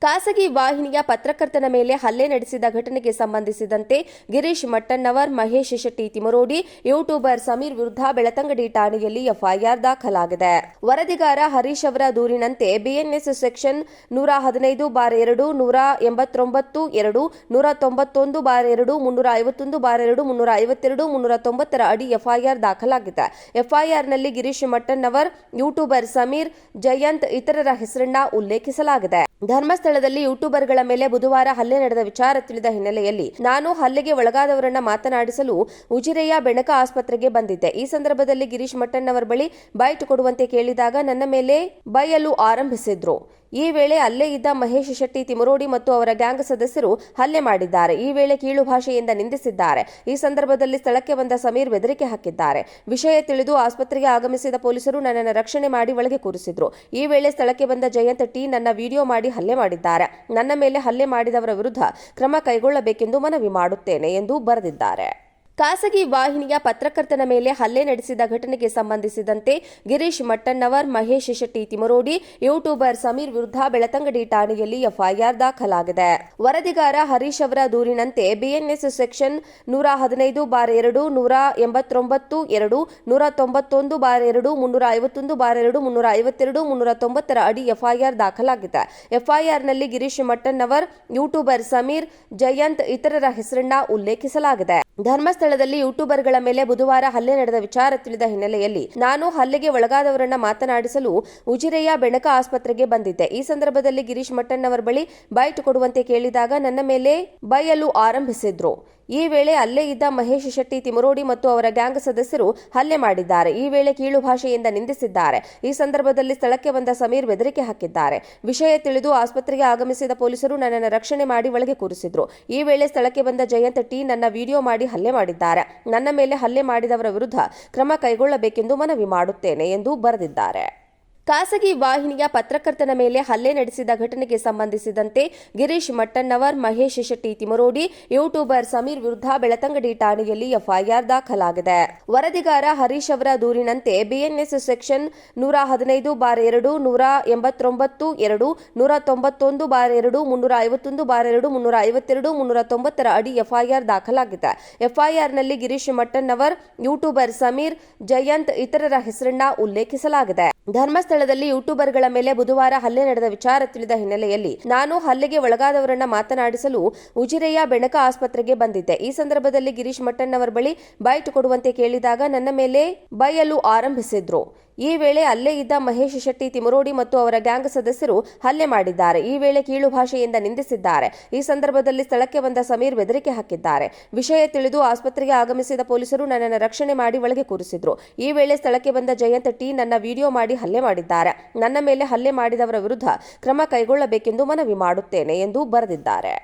ಖಾಸಗಿ ವಾಹಿನಿಯ ಪತ್ರಕರ್ತನ ಮೇಲೆ ಹಲ್ಲೆ ನಡೆಸಿದ ಘಟನೆಗೆ ಸಂಬಂಧಿಸಿದಂತೆ ಗಿರೀಶ್ ಮಟ್ಟಣ್ಣವರ್, ಮಹೇಶ್ ಶೆಟ್ಟಿ ತಿಮರೋಡಿ, ಯೂಟ್ಯೂಬರ್ ಸಮೀರ್ ವಿರುದ್ಧ ಬೆಳತಂಗಡಿ ಠಾಣೆಯಲ್ಲಿ ಎಫ್ಐಆರ್ ದಾಖಲಾಗಿದೆ. ವರದಿಗಾರ ಹರೀಶ್ ಅವರ ದೂರಿನಂತೆ ಬಿಎನ್ಎಸ್ ಸೆಕ್ಷನ್ 115/2, 189(2), 191/2, 351/2, 352, 390 ಅಡಿ ಎಫ್ಐಆರ್ ದಾಖಲಾಗಿದೆ. ಎಫ್ಐಆರ್ನಲ್ಲಿ ಗಿರೀಶ್ ಮಟ್ಟಣ್ಣವರ್, ಯೂಟ್ಯೂಬರ್ ಸಮೀರ್, ಜಯಂತ್ ಇತರರ ಹೆಸರನ್ನ ಉಲ್ಲೇಖಿಸಲಾಗಿದೆ. ಧರ್ಮಸ್ಥಳದಲ್ಲಿ ಯೂಟ್ಯೂಬರ್ಗಳ ಮೇಲೆ ಬುಧವಾರ ಹಲ್ಲೆ ನಡೆದ ವಿಚಾರ ತಿಳಿದ ಹಿನ್ನೆಲೆಯಲ್ಲಿ ನಾನು ಹಲ್ಲೆಗೆ ಒಳಗಾದವರನ್ನ ಮಾತನಾಡಿಸಲು ಉಜಿರೆಯ ಬೆಣಕ ಆಸ್ಪತ್ರೆಗೆ ಬಂದಿದ್ದೆ. ಈ ಸಂದರ್ಭದಲ್ಲಿ ಗಿರೀಶ್ ಮಟ್ಟಣ್ಣವರ ಬಳಿ ಬೈಟ್ ಕೊಡುವಂತೆ ಕೇಳಿದಾಗ ನನ್ನ ಮೇಲೆ ಬೈಯಲು ಆರಂಭಿಸಿದ್ರು. ಈ ವೇಳೆ ಅಲ್ಲೇ ಇದ್ದ ಮಹೇಶ್ ಶೆಟ್ಟಿ ತಿಮರೋಡಿ ಮತ್ತು ಅವರ ಗ್ಯಾಂಗ್ ಸದಸ್ಯರು ಹಲ್ಲೆ ಮಾಡಿದ್ದಾರೆ. ಈ ವೇಳೆ ಕೀಳು ಭಾಷೆಯಿಂದ ನಿಂದಿಸಿದ್ದಾರೆ. ಈ ಸಂದರ್ಭದಲ್ಲಿ ಸ್ಥಳಕ್ಕೆ ಬಂದ ಸಮೀರ್ ಬೆದರಿಕೆ ಹಾಕಿದ್ದಾರೆ. ವಿಷಯ ತಿಳಿದು ಆಸ್ಪತ್ರೆಗೆ ಆಗಮಿಸಿದ ಪೊಲೀಸರು ನನ್ನನ್ನು ರಕ್ಷಣೆ ಮಾಡಿ ಒಳಗೆ ಕೂರಿಸಿದ್ರು. ಈ ವೇಳೆ ಸ್ಥಳಕ್ಕೆ ಬಂದ ಜಯಂತ್ ಟಿ ನನ್ನ ವಿಡಿಯೋ ಮಾಡಿ ಹಲ್ಲೆ ಮಾಡಿದ್ದಾರೆ. ನನ್ನ ಮೇಲೆ ಹಲ್ಲೆ ಮಾಡಿದವರ ವಿರುದ್ಧ ಕ್ರಮ ಕೈಗೊಳ್ಳಬೇಕೆಂದು ಮನವಿ ಮಾಡುತ್ತೇನೆ ಎಂದು ಬರೆದಿದ್ದಾರೆ. ಖಾಸಗಿ ವಾಹಿನಿಯ ಪತ್ರಕರ್ತನ ಮೇಲೆ ಹಲ್ಲೆ ನಡೆಸಿದ ಘಟನೆಗೆ ಸಂಬಂಧಿಸಿದಂತೆ ಗಿರೀಶ್ ಮಟ್ಟಣ್ಣವರ್, ಮಹೇಶ್ ಶೆಟ್ಟಿ ತಿಮರೋಡಿ, ಯೂಟ್ಯೂಬರ್ ಸಮೀರ್ ವಿರುದ್ಧ ಬೆಳತಂಗಡಿ ಠಾಣೆಯಲ್ಲಿ ಎಫ್ಐಆರ್ ದಾಖಲಾಗಿದೆ. ವರದಿಗಾರ ಹರೀಶ್ ಅವರ ದೂರಿನಂತೆ ಬಿಎನ್ಎಸ್ ಸೆಕ್ಷನ್ 115/2, 189(2), 191/2, 351/2, 352, 390 ಅಡಿ ಎಫ್ಐಆರ್ ದಾಖಲಾಗಿದೆ. ಎಫ್ಐಆರ್ನಲ್ಲಿ ಗಿರೀಶ್ ಮಟ್ಟಣ್ಣವರ್, ಯೂಟ್ಯೂಬರ್ ಸಮೀರ್, ಜಯಂತ್ ಇತರರ ಹೆಸರನ್ನ ಉಲ್ಲೇಖಿಸಲಾಗಿದೆ. ಧರ್ಮಸ್ಥಳದಲ್ಲಿ ಯೂಟ್ಯೂಬರ್ಗಳ ಮೇಲೆ ಬುಧವಾರ ಹಲ್ಲೆ ನಡೆದ ವಿಚಾರ ತಿಳಿದ ಹಿನ್ನೆಲೆಯಲ್ಲಿ ನಾನು ಹಲ್ಲೆಗೆ ಒಳಗಾದವರನ್ನ ಮಾತನಾಡಿಸಲು ಉಜಿರೆಯ ಬೆಣಕ ಆಸ್ಪತ್ರೆಗೆ ಬಂದಿದ್ದೆ. ಈ ಸಂದರ್ಭದಲ್ಲಿ ಗಿರೀಶ್ ಮಟ್ಟಣ್ಣವರ ಬಳಿ ಬೈಟ್ ಕೊಡುವಂತೆ ಕೇಳಿದಾಗ ನನ್ನ ಮೇಲೆ ಬೈಯಲು ಆರಂಭಿಸಿದ್ರು. ಈ ವೇಳೆ ಅಲ್ಲೇ ಇದ್ದ ಮಹೇಶ್ ಶೆಟ್ಟಿ ತಿಮರೋಡಿ ಮತ್ತು ಅವರ ಗ್ಯಾಂಗ್ ಸದಸ್ಯರು ಹಲ್ಲೆ ಮಾಡಿದ್ದಾರೆ. ಈ ವೇಳೆ ಕೀಳು ಭಾಷೆಯಿಂದ ನಿಂದಿಸಿದ್ದಾರೆ. ಈ ಸಂದರ್ಭದಲ್ಲಿ ಸ್ಥಳಕ್ಕೆ ಬಂದ ಸಮೀರ್ ಬೆದರಿಕೆ ಹಾಕಿದ್ದಾರೆ. ವಿಷಯ ತಿಳಿದು ಆಸ್ಪತ್ರೆಗೆ ಆಗಮಿಸಿದ ಪೊಲೀಸರು ನನ್ನನ್ನು ರಕ್ಷಣೆ ಮಾಡಿ ಒಳಗೆ ಕೂರಿಸಿದ್ರು. ಈ ವೇಳೆ ಸ್ಥಳಕ್ಕೆ ಬಂದ ಜಯಂತ್ ಟಿ ನನ್ನ ವಿಡಿಯೋ ಮಾಡಿ ಹಲ್ಲೆ ಮಾಡಿದ್ದಾರೆ. ನನ್ನ ಮೇಲೆ ಹಲ್ಲೆ ಮಾಡಿದವರ ವಿರುದ್ಧ ಕ್ರಮ ಕೈಗೊಳ್ಳಬೇಕೆಂದು ಮನವಿ ಮಾಡುತ್ತೇನೆ ಎಂದು ಬರೆದಿದ್ದಾರೆ. ಖಾಸಗಿ ವಾಹಿನಿಯ ಪತ್ರಕರ್ತನ ಮೇಲೆ ಹಲ್ಲೆ ನಡೆಸಿದ ಘಟನೆಗೆ ಸಂಬಂಧಿಸಿದಂತೆ ಗಿರೀಶ್ ಮಟ್ಟಣ್ಣವರ್, ಮಹೇಶ್ ಶೆಟ್ಟಿ ತಿಮರೋಡಿ, ಯೂಟ್ಯೂಬರ್ ಸಮೀರ್ ವಿರುದ್ಧ ಬೆಳತಂಗಡಿ ಠಾಣೆಯಲ್ಲಿ ಎಫ್ಐಆರ್ ದಾಖಲಾಗಿದೆ. ವರದಿಗಾರ ಹರೀಶ್ ಅವರ ದೂರಿನಂತೆ ಬಿಎನ್ಎಸ್ ಸೆಕ್ಷನ್ 115/2, 189(2), 191/2, 351/2, 352, 390 ಅಡಿ ಎಫ್ಐಆರ್ ದಾಖಲಾಗಿದೆ. ಎಫ್ಐಆರ್ನಲ್ಲಿ ಗಿರೀಶ್ ಮಟ್ಟಣ್ಣವರ್, ಯೂಟ್ಯೂಬರ್ ಸಮೀರ್, ಜಯಂತ್ ಇತರರ ಹೆಸರನ್ನ ಉಲ್ಲೇಖಿಸಲಾಗಿದೆ. ಧರ್ಮಸ್ಥಳದಲ್ಲಿ ಯೂಟ್ಯೂಬರ್ಗಳ ಮೇಲೆ ಬುಧವಾರ ಹಲ್ಲೆ ನಡೆದ ವಿಚಾರ ತಿಳಿದ ಹಿನ್ನೆಲೆಯಲ್ಲಿ ನಾನು ಹಲ್ಲೆಗೆ ಒಳಗಾದವರನ್ನ ಮಾತನಾಡಿಸಲು ಉಜಿರೆಯ ಬೆಣಕ ಆಸ್ಪತ್ರೆಗೆ ಬಂದಿದ್ದೆ. ಈ ಸಂದರ್ಭದಲ್ಲಿ ಗಿರೀಶ್ ಮಟ್ಟಣ್ಣವರ ಬಳಿ ಬೈಟ್ ಕೊಡುವಂತೆ ಕೇಳಿದಾಗ ನನ್ನ ಮೇಲೆ ಬೈಯಲು ಆರಂಭಿಸಿದ್ರು. ಈ ವೇಳೆ ಅಲ್ಲೇ ಇದ್ದ ಮಹೇಶ್ ಶೆಟ್ಟಿ ತಿಮರೋಡಿ ಮತ್ತು ಅವರ ಗ್ಯಾಂಗ್ ಸದಸ್ಯರು ಹಲ್ಲೆ ಮಾಡಿದ್ದಾರೆ. ಈ ವೇಳೆ ಕೀಳು ಭಾಷೆಯಿಂದ ನಿಂದಿಸಿದ್ದಾರೆ. ಈ ಸಂದರ್ಭದಲ್ಲಿ ಸ್ಥಳಕ್ಕೆ ಬಂದ ಸಮೀರ್ ಬೆದರಿಕೆ ಹಾಕಿದ್ದಾರೆ. ವಿಷಯ ತಿಳಿದು ಆಸ್ಪತ್ರೆಗೆ ಆಗಮಿಸಿದ ಪೊಲೀಸರು ನನ್ನನ್ನು ರಕ್ಷಣೆ ಮಾಡಿ ಒಳಗೆ ಕೂರಿಸಿದ್ರು. ಈ ವೇಳೆ ಸ್ಥಳಕ್ಕೆ ಬಂದ ಜಯಂತ್ ಟಿ ನನ್ನ ವಿಡಿಯೋ ಮಾಡಿ ಹಲ್ಲೆ ಮಾಡಿದ್ದಾರೆ. ನನ್ನ ಮೇಲೆ ಹಲ್ಲೆ ಮಾಡಿದವರ ವಿರುದ್ಧ ಕ್ರಮ ಕೈಗೊಳ್ಳಬೇಕೆಂದು ಮನವಿ ಮಾಡುತ್ತೇನೆ ಎಂದು ಬರೆದಿದ್ದಾರೆ.